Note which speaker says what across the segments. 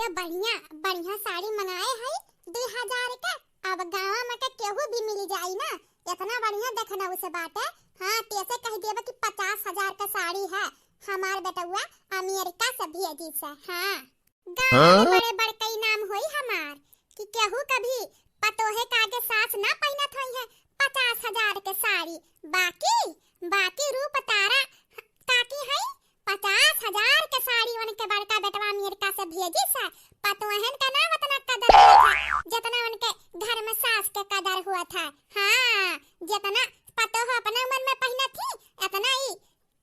Speaker 1: अरे बढ़िया बढ़िया साड़ी मनाए है 2000 का। अब गाँव में के केहू भी मिल जाई ना, इतना बढ़िया देखना उसे बात है। हाँ कैसे कह दिया कि 50,000 का साड़ी है, हमार बेटुआ अमेरिका से भेजी से। हाँ गाँव में बड़े बड़े नाम होई हमार कि केहू कभी पतोहे का आगे सास ना पहनत होई है 50,000 के साड़ी। बाकी रूप तारा काकी है 50,000 के साड़ी उनके बड़का बेटवा अमेरिका से भेजी से। पतोहन का ना उतना कदर हुआ था जितना उनके घर में सास के कदर हुआ था। हाँ जितना पतोह अपना मन में पहना थी उतना ही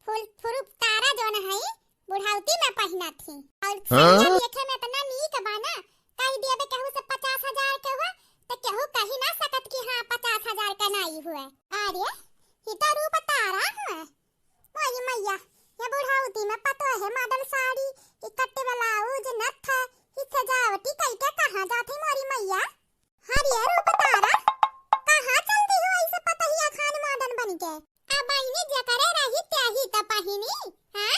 Speaker 1: फूल फुरूप तारा जो है बुढ़ावती में पहना थी। और साड़ी देखे में इतना नीक बाना, कह दिया बे केहू से 50,000 के हुआ तो केहू कही ना सकत कि हाँ 50,000 का नहीं हुआ। अरे इतना रूप तारा है मोई मैया, ये बुढ़ावती में पतो है मॉडल साड़ी इकट्ठे ब्लाउज नथ ही सजावटी कई के कहां जाती मोरी मैया। हरिया रूप तारा कहां चलती हो ऐसे पतहिया खान मॉडल बन के। आ बहिनी जे करे रही त्याही त पहिनी। हां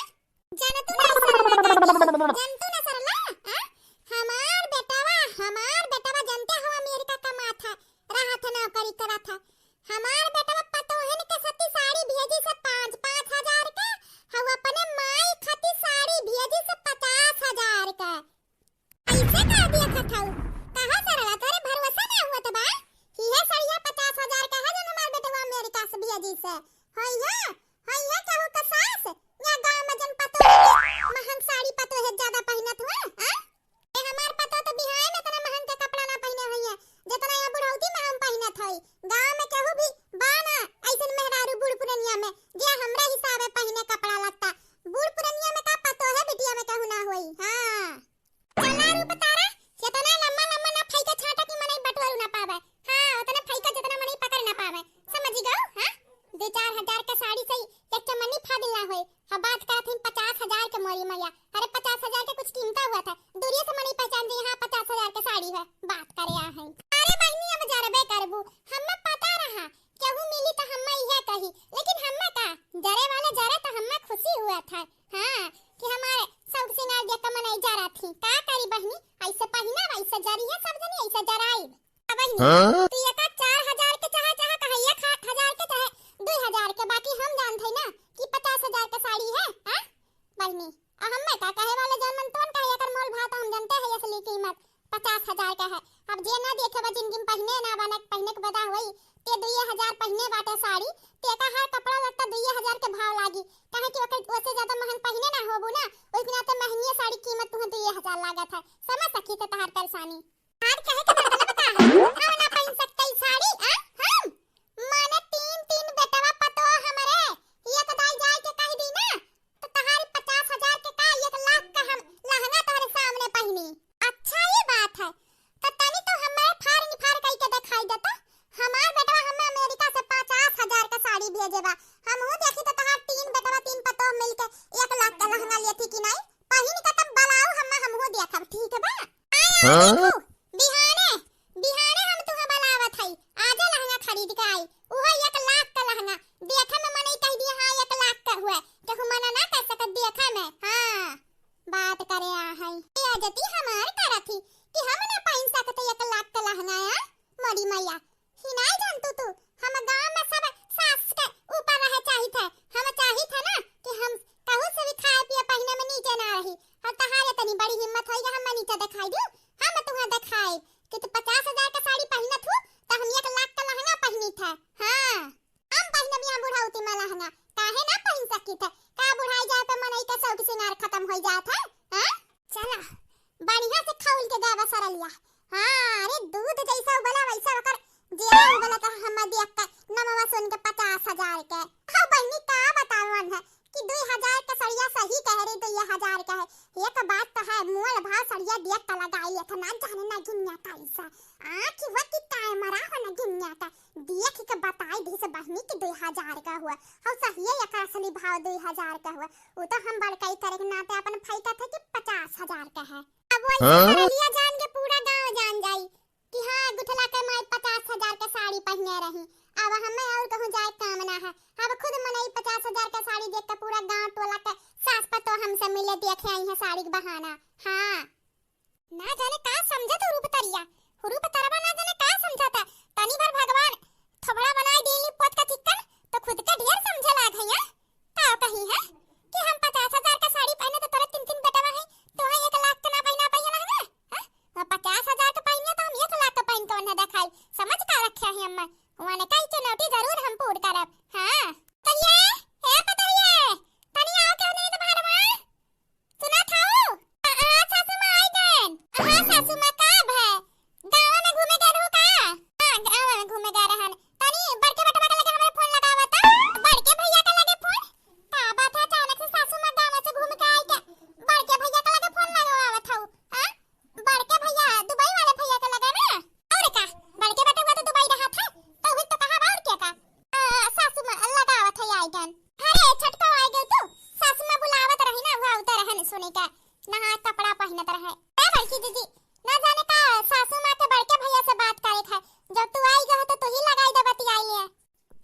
Speaker 1: जन तू ना सरला हां हमार बेटावा जनते हो अमेरिका कमा था रहा था नौकरी करा था। हमार बेटावा पतोहन के सती साड़ी भेजी से 5,000 का, हम अपने माई खती साड़ी भेजी से 50,000 का। ऐसे कह दिया खठाऊ कहां सरला तोरे भरोसा ना हुआ तो बा ये साड़िया 50,000 का है जो हमार बेटावा अमेरिका से भेजी से। होइया कहू का सास या गांव में जन पतो महंग साड़ी पतो है ज्यादा पहनत हुआ। हां ए हमार पतो तो बिहार में इतना महंग के कपड़ा ना पहने होइया जितना यहाँ बुढ़ौती में हम पहनत हई। गांव में केहू भी बाना ऐसन मेहरारू बूढ़ पुरनिया में जे हमरे हिसाबे पहने कपड़ा लगता। बूढ़ पुरनिया में का पतो है बिटिया में कहू ना होई। हां चला रूप तारा जितना लम्मा लम्मा ना फैका छाटा की मने बटवारू ना पावे। हां उतना फैका जितना मने पकड़ ना पावे, समझ गओ। हां 2-4 का साड़ी से एक चमनी फादिल ना होई। हम बात करत हई 50,000 के मोरी मैया। अरे 50,000 के कुछ कीमत हुआ था, दूरिया से मनी पहचान दे हां 50,000 के साड़ी है बात करे आ है। अरे बहनी अब जरबे करबू हम्मे पता रहा केहू मिली तो हम्मे इहे कही, लेकिन हम्मे का जरे वाले जरे तो हम्मे खुशी हुआ था। हां कि हमारे सब सिंगार देख के मन जरा थी का करी बहनी ऐसे पहिना वैसे जरी है सब जनी ऐसे जराई। बहनी तू ये का 4,000 के चाहे कहे 1,000 के चाहे 2,000 के, बाकी हम जानत हई ना कि 50,000 के साड़ी है। हां बहनी हम्मे का कहे वाले जनमन तोन कहे एकर मोल भाव हम जानते हैं असली कीमत 50,000 का है। अब जे ना देखे बा जिंदगी पहने ना बना पहने के बता होई ते 2,000 पहने बाटे साड़ी ते का हर कपड़ा लगता 2,000 के भाव लागी कहे कि ओकर ओसे ज्यादा महंग पहने ना होबू ना ओइ बिना तो महंगी साड़ी कीमत तुह 2,000 लागत है। समझ सकी ते तहार परेशानी। आज कहे के मतलब बता है हम ना पहन सकते साड़ी। हम माने 3 बेटवा पतो हमरे एक दाई जाए के कह दी ना तो तहारी 50,000 के का 1,00,000 का हम लहंगा तोहरे सामने पहनी। अच्छा ये बात है तो तनी तो हमारे फाड़ कई के दिखाई देता। हमार बेटवा हमें अमेरिका से 50,000 का साड़ी भेजेबा, हम हो देखी तो तहार 3 बेटवा 3 पतो मिलके 1,00,000 का लहंगा लेती कि नहीं पहिन के तब बलाओ हम हो देखब ठीक है बा। आया बिहाने हम तुहा बलावत हई आजे लहंगा खरीद के आई उहो 1,00,000 का लहंगा देखे में मने कह दिया हां 1,00,000 का हुआ केहू मना ना कर सकत देखे में। हां बात करे आ हई ये जती हमार करथी कि हम ना पहन सकते 1,00,000 का लहंगा। यार मोरी मैया ही नहीं जानतू तू हम गांव में सब सास के ऊपर रहे चाहिए थे। हम चाहिए थे ना कि हम कहू से भी खाए पिए पहने में नीचे ना रही और तहारे तनी बड़ी हिम्मत होई हम नीचे दिखाई दू। हम तुहा दिखाई कि तू 50,000 का साड़ी पहनत हूं तो हम 1,00,000 का लहंगा पहनी था। हां हम पहने बिया बुढ़ाउती में लहंगा काहे ना पहन सकी थे का बुढ़ाई जाए पे मनई का सब सिंगार खत्म हो जात है। हां चला बढ़िया से खौल के गावा सरलिया। हां अरे दूध जैसा उबला वैसा ओकर जेरा उबला तो हम देख के नमवा सुन के 50,000 के। हां बहनी का बतावन है कि 2,000 का सड़िया सही कह रही 2,000 का है। एक बात तो है मोल भाव सड़िया देख के लगाई था ना जाने ना गिन्या कैसा कि वो कि मरा हो ना गिन्या का देख के बताई दी से बहनी कि 2,000 का हुआ और सही है एक असली भाव 2,000 का हुआ। वो तो हम बड़काई करे के नाते अपन फैका था कि 50,000 का है। अब वो सरलिया जान के पूरा गांव जान जाई कि हां गुठला के माई 50,000 का साड़ी पहने रही। अब हमें और कहूं जाए काम ना है अब खुद मनई 50,000 का साड़ी देख के पूरा गांव टोला के सास पतो हमसे मिले देखे आई है साड़ी के बहाना। हां देखी दीदी, ना जाने का सासू माँ के बड़के भैया से बात करे था। जब तू आई गए तो तू ही लगाई दे बतियाई ले।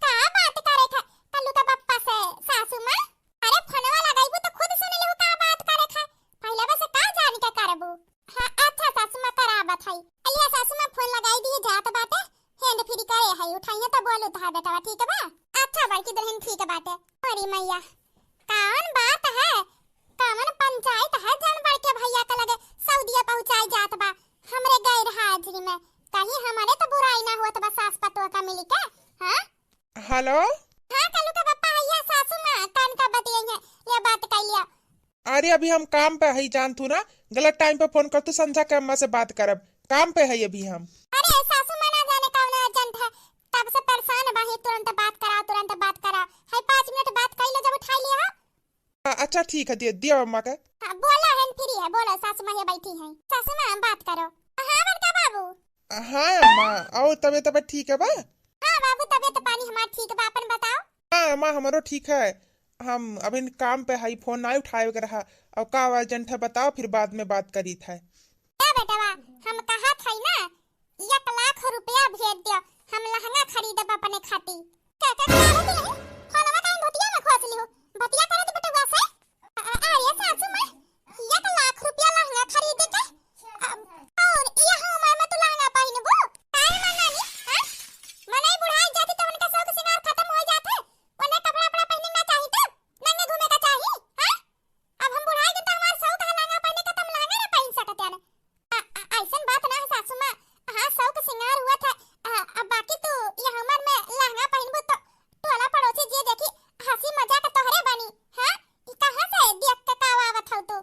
Speaker 1: का बात करे था कल्लू का पप्पा से सासू माँ? अरे फोनवा लगाईबू तो खुद सुन लेहु का बात करे था। पहले बस का जानी के करबू। हां अच्छा सासू माँ करावत है। अलिया सासू माँ फोन लगाई दिए जात बाटे। हैंड फ्री करे है, उठाइए तो बोलू था बेटा ठीक है बा? अच्छा बड़की दुल्हन ठीक है बाटे। अरे मैया कौन बात है, कौन पंचायत है जन बड़के भैया का लगे सऊदीया पहुंचाई जात बा हमरे गैर हाजिरी में। कहीं हमारे तो बुराई ना होत बा सास पतोह का मिली के। हां
Speaker 2: हेलो।
Speaker 1: हां कल्लू का पप्पा भैया सासू माँ कान का बतियाई ले बात कर लिया।
Speaker 2: अरे अभी हम काम पे है, जान तू ना गलत टाइम पे फोन कर, तू संध्या के अम्मा से बात करब, काम पे है अभी हम।
Speaker 1: अरे सासू माँ ना जाने कौन अर्जेंट है, तब से परेशान बाही। तुरंत बात करा है 5 मिनट बात कर लो जब उठा लिया।
Speaker 2: अच्छा ठीक है, दियो अम्मा के।
Speaker 1: हां बोला हैंड फ्री है, बोलो सासू माँ बैठी है। सासू माँ बात करो। हां बड़का बाबू।
Speaker 2: हाँ अम्मा और तबियत ठीक है बा?
Speaker 1: हां बाबू तबियत पानी हमार ठीक बा, अपन बताओ।
Speaker 2: हाँ अम्मा हमारो ठीक है, हम अभी काम पे है, फोन ना उठाए के रहा। और का अर्जेंट है बताओ, फिर बाद में बात करी था।
Speaker 1: क्या बेटा हम कहा था ना 1 लाख रुपया भेज दियो, हम लहंगा खरीदब अपने खातिर। क्या करत है फोनवा काहे भतिया में खोस लियो, भतिया करत बेटा वैसे। अरे सासू माँ 1 लाख रुपया लहंगा खरीदे के और यहां उम्र में तू लहंगा पहनबू काहे मनानी? हां मनाई बुढ़ाई जाती तो उनका शौक सिंगार खत्म हो जाते, उन्हें कपड़ा कपड़ा पहनना चाहिए, तब नंगे घूमे का चाहिए। हां अब हम बुढ़ाई के तो हमार शौक है लहंगा पहनने का, तुम लहंगा ना पहन सकते हैं। ऐसन बात ना है सासू माँ। हां शौक सिंगार हुआ था, अब बाकी तो ये उम्र में लहंगा पहनबू तो टोला पड़ोसी जे देखी हंसी मजाक तोहरे बनी। हां ई कहां से देख के का आवत हो तू?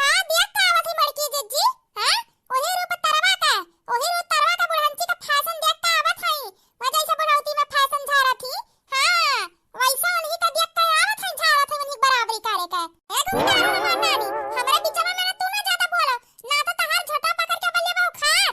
Speaker 1: का देख के आवत ही बड़की जीजी? हां ओही रूप तरवा का, ओही रूप तरवा का बुढ़ंची का फैशन देख के आवत हई। मजा से बुढ़ौती में फैशन झाड़ा थी। हां वैसा उन्हीं का देख के आवत हई, झाड़ा थे उन्हीं बराबरी करे के। एक घंटा हमार नानी हमरे बीचवा में तू ना ज्यादा बोलो, ना तो तहार झोटा पकड़ के बल्ले बा उखाड़।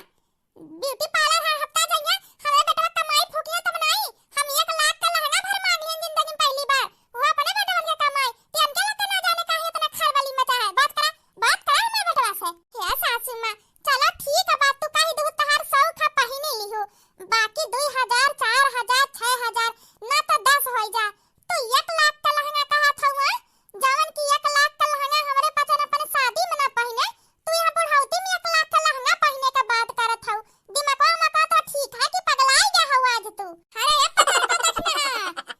Speaker 1: ब्यूटी पार्लर हर हफ्ता जाइए, हमें बेटा कमाई फूकिए तब नहीं। हम 1 लाख का लहंगा भर मांग लिए जिंदगी में पहली बार, वो अपने बेटा के कमाई ते हमके लगता ना जाने काहे इतना खरबली मचा है। बात करा हमारे बेटवा से। हे सासू माँ चलो ठीक है, बात तू कही दू तहार शौक है पहिने लिहो, बाकी 2000 4000 6000 ना तो 10 हो जा। तो 1 लाख का लहंगा कहा था हुआ जवन की 1 लाख का लहंगा हमरे पचन अपन शादी में ना पहने, तू यहाँ बुढ़ौती में 1 लाख का लहंगा पहने का बात करत हौ। दिमागवा में का तो ठीक है कि पगलाई जा हौ आज तू। अरे ये पगल का देखना,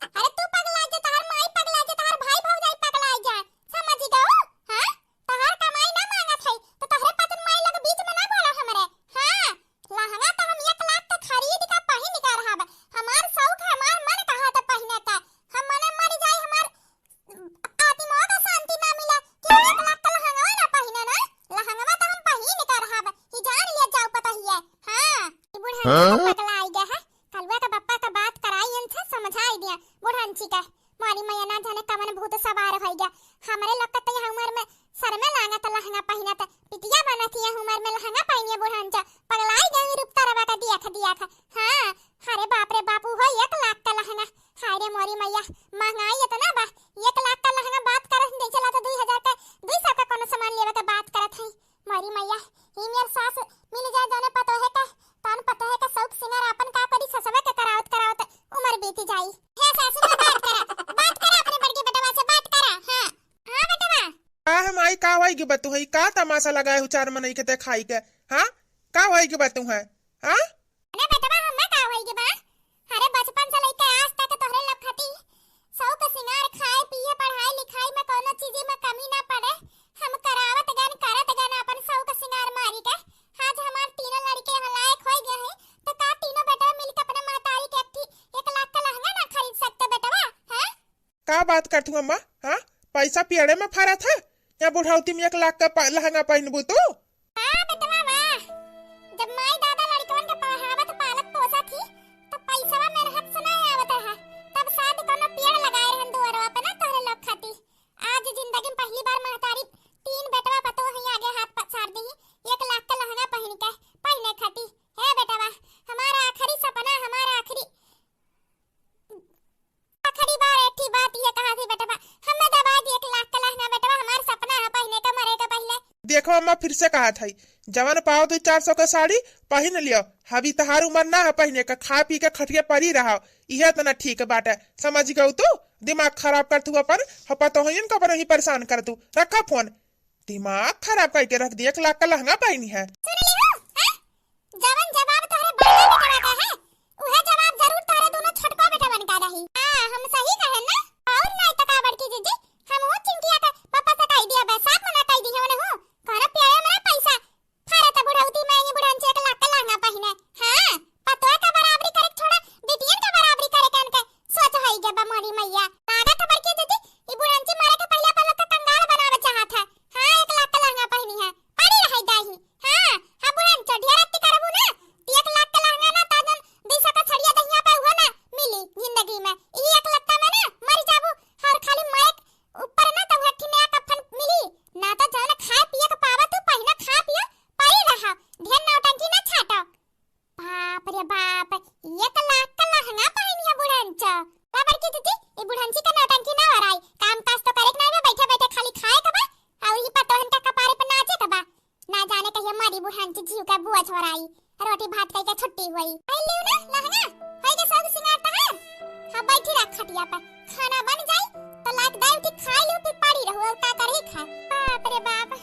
Speaker 1: अरे तू पगलाई जा, तहार माई पगलाई जा, तहार भाई भौजाई पगलाई जा, समझ गओ? हां तहार कमाई ना मांगत है तो तहरे पतन माई लोग बीच में ना बोलो हमरे। हां लहंगा तो हम 1 लाख का खरीद का पहिन के रहब, हमार शौक है, हमार मन कहा था पहने का। हम मने मर जाए, हमार आत्मा का शांति ना मिला कि 1 लाख का लहंगा ना पहिने ना। लहंगा तो हम पहिन के रहब, ही जान ले जाओ पता ही है। हां ई बुढ़ा पगलाई गया है, कलवा का पप्पा का बात कराई इनसे समझाई दिया बुढ़ांची का। मारी मैया ना जाने कवन भूत सवार हो गया हमरे लगता तो यह उम्र में सर में लांगा तो लहंगा पहना था, पिटिया बना थी यह उम्र में लहंगा पहनिए बुढ़ांचा पगलाई गई रूप तरवा का दिया था। हां अरे बाप रे बापू हो 1 लाख का लहंगा। हाय रे मोरी मैया महंगाई इतना बा, 1 लाख का लहंगा बात करत नहीं चला तो 2000 का 200 का कोनो सामान लेवे का बात करत है। मोरी मैया ही मेर सास मिल जाए जाने पतो है का तन पता है का शौक सिंगार अपन का करी ससवे के करावत उम्र बीती जाई। हे सासू माँ बात करा अपने बड़के बेटवा से बात करा। हां हां बेटवा
Speaker 2: का हम आई का होई के बतू है, का तमाशा लगाए हो 4 मनई के देखाई के? हां का होई के बतू है? हां
Speaker 1: अरे बेटवा हम ना का होई के बा, अरे बचपन से लेके आज तक तोहरे लोग खाती शौक सिंगार खाए पिए पढ़ाई लिखाई में कोनो चीज में कमी ना पड़े, हम करावत गन करत गन अपन शौक सिंगार मारी के। आज हमार तीनों लड़के यहाँ लायक हो गए हैं तो का तीनों बेटा मिलकर अपने महतारी के 1 लाख का लहंगा ना खरीद सकते बेटवा? हैं
Speaker 2: का बात करतू अम्मा? हां पैसा पेड़े में फरा था या बुढ़ौती में 1 लाख का लहंगा पहनबू तू?
Speaker 1: हां बेटवा वाह, जब माई दादा लड़कन के पढ़ावत पालत पोसा थी तो पैसा मेरे हाथ से नहीं आवत है, तब शायद कोनो पेड़ लगाए रहन दुआरवा पे ना तोहरे लोग खाती। आज जिंदगी में पहली बार महतारी 3 बेटवा पतो है आगे हाथ पछाड़ दी 1 लाख का लहंगा पहने खाती। है बेटवा हमारा आखिरी सपना, हमारा आखिरी बार ऐठी बात ये कहा थी बेटवा, हमें दबा दी 1 लाख का लहंगा बेटवा, हमारा सपना है पहने का मरे का पहले।
Speaker 2: देखो अम्मा फिर से कहा था जवन पाओ तो 400 का साड़ी पहन लियो, अभी तहार उम्र ना है पहने का, खा पी के खटिया पड़ी रहा, यह तो ना ठीक बात है। समझ गऊ तू, दिमाग खराब कर तू अपन, हपा तो ही ही परेशान कर तू। रखा फोन, दिमाग खराब करके रख दिया। 1 लाख का लहंगा पहनी है।
Speaker 1: जवन जवाब तोरे बड़का बेटा का है, उहे जवाब जरूर तोरे दोनों छोटका बेटा बन का रही। हां हम सही कहे ना, और नहीं तो का बड़की जीजी हम हो चिंकिया का पापा से कह दिया, बैसाख मना कह दिया ने हो कहना प्यारे मेरा पैसा फारे त बुढ़ौती में ही बुढ़ान से 1 लाख का लहंगा पहने। हां पतोय का बराबरी करे छोड़ा बिटियन का बराबरी करे कन के सोच हई के बमरी मैया लागत बड़की जीजी ई बुढ़ान से मारे के पहले पहले का कंगाल बनावे चाहत है। हां 1 लाख का लहंगा पहनी है, पड़ी रही दाही। हां हा बुढ़ान से ढेरती करबू ना 1 लाख का लहंगा ना ताजन 200 का छड़िया दहिया पे हुआ ना मिली जिंदगी में। ई 1 लाख का में ना मर जाबू और खाली माइक ऊपर ना तो हट्ठी में कफन मिली ना, तो जाना खा पिए का पावा तू पहिना खा पिए पड़ी रहा, ढेर नौटंकी ना छाटो। बाप रे बाप 1 लाख का लहंगा पहनी है बुढ़ांच बाबर की दीदी। ई बुढ़ांची का नौटंकी ना हो रही, काम काज तो करे ना, बैठे बैठे खाली खाए का बा और ही पतोहन का कपारे पे नाचे का बा। ना जाने कहिए मारी बुढ़ांची जीव का बुआ छोराई, रोटी भात खाई के छुट्टी हुई। आई लियो ना लहंगा होई के सब सिंगार ता है। हां बैठी रख खटिया पे, खाना बन जाई तो लाग दाई उठी खा लो, फिर पड़ी रहो का करही खा। बाप रे बाप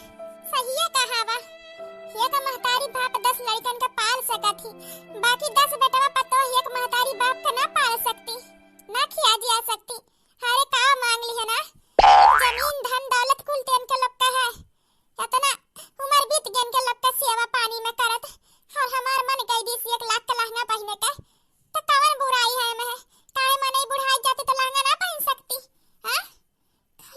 Speaker 1: सही है कहावा, ये का महतारी बाप 10 लड़कन का पाल सकती, बाकी 10 बेटवा पतो एक महतारी बाप का ना पाल सकती, ना खिया जिया सकती। हारे का मांग ली है ना, जमीन धन दौलत कुल तेन के लोग का है, इतना उम्र बीत गन के लोग का सेवा पानी में करत, और हमार मन कह दी 1 लाख का लहंगा पहने का, तो कौन बुराई है में? काहे मन ही बुढ़ाई जाती तो लहंगा ना पहन सकती? हां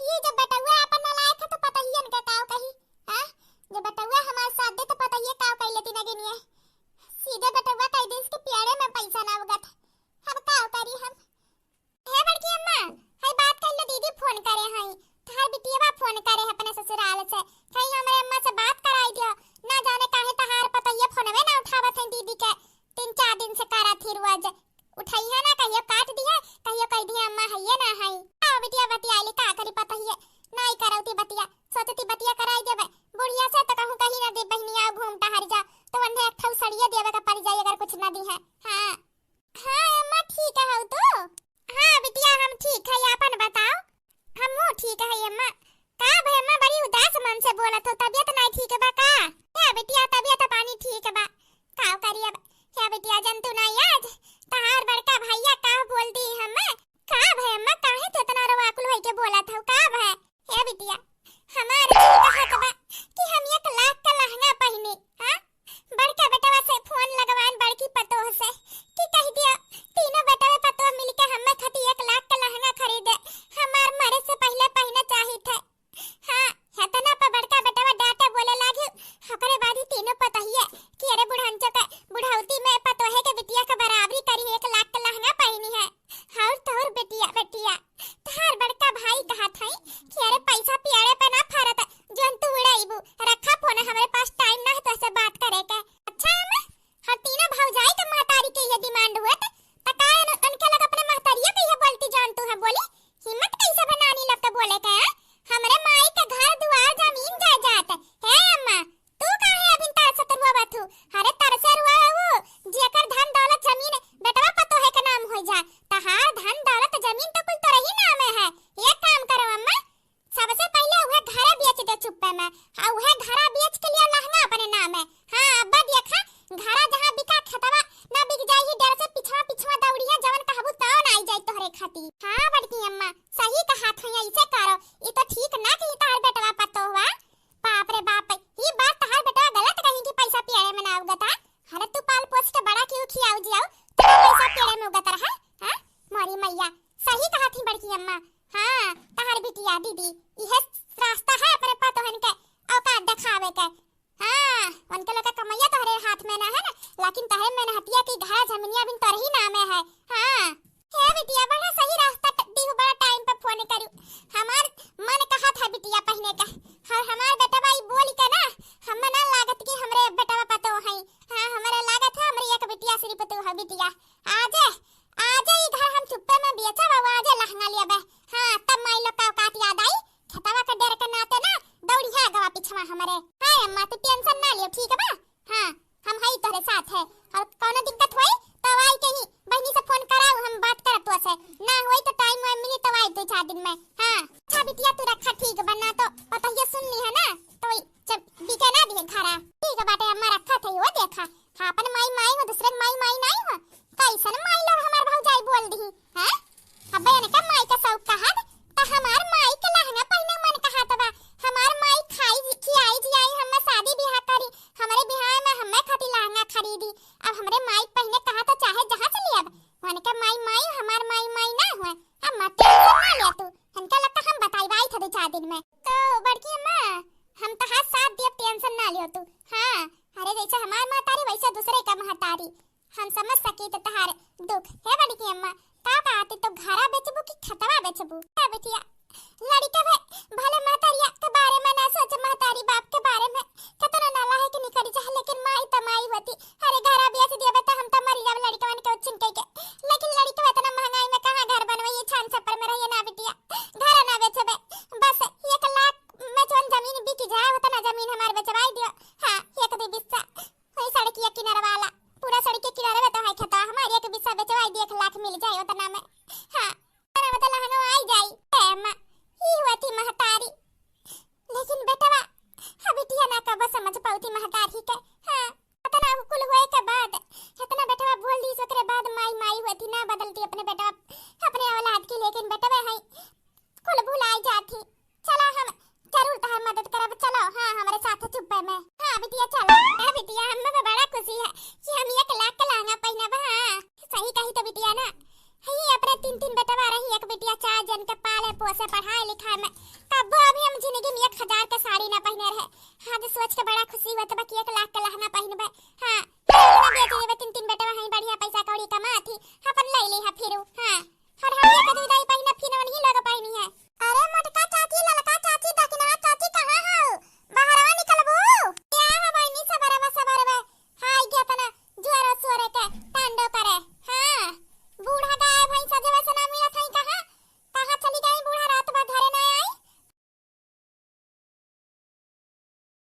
Speaker 1: ये जब बटुआ अपन लायक है तो पता ही इनका काव कही। हां जब बटुआ हमारे साथ दे तो पता ही काव कह लेती नगिनी है, सीधे बटुआ कह दे इसके प्यारे में पैसा ना उगत, अब काव करी हम। हे बड़की अम्मा हाय बात कर लो, दीदी फोन करे हई, तार बिटिया फोन करे है अपने ससुराल से, कहीं हमरे अम्मा से बात कराई दियो, ना जाने काहे तहार पता ये फोनवे ना उठावत है दीदी के, 3-4 दिन से करा थी रोज उठाई है ना, कहियो काट दिया कहियो कह दिया अम्मा है ना है। आ बिटिया बतियाली का करी पता ही नहीं करौती बतिया, सोचती बतिया कराई देबे बुढ़िया से तो कहूं कहीं ना दे बहनिया घूमता हर जा तो वंदे एक ठौ सड़िया देवे का पड़ जाए अगर कुछ ना दी है। हां हां अम्मा ठीक है तो। हां बिटिया हम ठीक है, अपन बताओ। हम ठीक है अम्मा। का भाई अम्मा बड़ी उदास मन से बोलत हो, तबीयत नहीं ठीक है बा का? या बिटिया तबीयत पानी ठीक है बा, काव करी अब क्या बिटिया जंतु ना याद तहार बड़का भैया का बोलती हमें का भाई अम्मा काहे तो इतना रवाकुल होई के बोला था का भाई? हे बिटिया हमारे कहत बा कि हम 1 लाख का लहंगा पहने। हां बड़का बेटवा से फोन लगवान बड़की पतोह से कि कह दिया तीनों बेटवे पतोह मिलके हमें खाती 1 लाख का लहंगा खरीदे, हमार मरे से पहले पहने चाहिए थे। हां हतना पर बड़का बेटवा डांटे बोले लागे, ओकरे बाद ही तीनों पता ही है कि अरे बुढ़ांचा का बुढ़ौती में पतोहे के बिटिया का बराबरी करी 1 लाख का लहंगा पहनी है। और तोर बेटिया बेटिया तहार बड़का भाई कहा था कि अरे पैसा पियारे पे ना फरत जोन तू उड़ाईबू, रखा फोन हमरे पास टाइम ना है तो ऐसे बात करे के। अच्छा अम्मा हर तीनों भौजाई के महतारी के ये डिमांड हुए त का उनके लग अपने महतारिया के ये बोलती जान तू है बोली, हिम्मत कैसे बनानी लग के बोले के? हमरे माई के घर दुआर जमीन जायदाद है अम्मा, तू काहे अभी तरसत रुआ बाथू? अरे तरसे रुआ वो जेकर धन दौलत जमीन बेटवा पतो है के नाम हो जा, तहार धन दौलत जमीन तो कुल तोरे ही नाम है। एक काम करो अम्मा सबसे पहले उहे घरे बेच दे चुप्पे में, आ उहे घरा बेच के लिए लहंगा अपने नाम है। हां अब्बा देखा घरा जहां बिका खतवा ना बिक जाई ही डर से पिछवा पिछवा दौड़ी है जवन कहबू तौन आई जाई तोहरे खाती। हां बड़की अम्मा सही कहा था, ऐसे करो ई तो ठीक ना कही तार बेटवा पतो हुआ। बाप रे बाप ई बात तार बेटवा गलत कही कि पैसा पियारे में ना उगता। अरे तू पाल पोस के बड़ा क्यों खियाऊ जियाऊ तो पैसा पियारे में उगता रहा। हां मोरी मैया सही कहा थी बड़की अम्मा। हां तार बिटिया दीदी यह रास्ता है अपने पतोहन के औकात दिखावे के। हां उनके लोग का कमैया तोहरे हाथ में ना है ना, लेकिन तहरे में हतिया की घर जमीनिया बिन तोर ही नाम है। हां हे बिटिया बड़ा सही रास्ता दी बड़ा टाइम पे फोन करू, हमार मन कहा था बिटिया पहने का, और हमार बेटा भाई बोल के ना हमें ना लागत कि हमरे बेटा पतो है। हां हमारे लागत है हमरे एक बिटिया सिर्फ तो है बिटिया आजे आजे ई घर हम चुप्पे में बेचा बाबा आजे लहंगा लिया बे। हां तब माई लोग का औकात याद आई, खतवा का डर के नाते ना दौड़ी है गवा पिछवा हमरे। हाय अम्मा हाँ, अरे जैसे हमार महतारी वैसे दूसरे का महतारी, हम समझ सकी तो तहार दुख है बड़ी की अम्मा। का बात तो घरा बेचबू कि खतवा बेचबू? है बेटिया, लड़का भले महतारिया के बारे में ना सोच, महतारी बाप के बारे में कतना नाला है कि निकल जा, लेकिन माई तमाई होती। अरे घरा बेच दिया बेटा, हम त मरी जाब लड़कवन के चिंके के, लेकिन लड़का इतना महंगाई में कहां घर बनवाई, छान छप्पर में रहिए ना बेटिया, घर ना बेचबे। बस 1 लाख में जोन जमीन बिक जाए होता ना, जमीन हमार बेचवाई दियो। हां, एक दे बिस्सा वही सड़क के किनारे वाला, पूरा सड़क के किनारे में तो है खेता, हमारे एक बिस्सा बेचवाई दे 1 लाख मिल जाए उतना में। हां, अरे मतलब लहंगा आई जाई अम्मा, ही होती महतारी। लेकिन बेटवा बिटिया ना कब समझ पाउती महतारी के। हां, इतना कुल होए के बाद इतना बेटवा बोल दी, ओकरे बाद माई माई होती ना बदलती अपने बेटा अपने औलाद की, लेकिन बेटवा है कुल भुलाई जाती। चलो हम जरूर तहार मदद करब, चलो। हां, हमारे साथ चुप है मैं। हां बिटिया चलो। हां बिटिया, हमें तो बड़ा खुशी है कि हम 1 लाख का लहंगा पहनब। हां सही कही तो बिटिया ना, ही अपने 3 बेटवा रही, एक बिटिया 4 जन के पाले पोसे पढ़ाए लिखाए में, तब अभी हम जिंदगी में 1000 का साड़ी ना पहने रहे। हाँ तो सोच के बड़ा खुशी हुआ तब कि 1 लाख का लहंगा पहनबे। हाँ बेच देबे, 3 बेटवा है, बढ़िया पैसा कौड़ी कमा थी, अपन ले ली है फिर। हाँ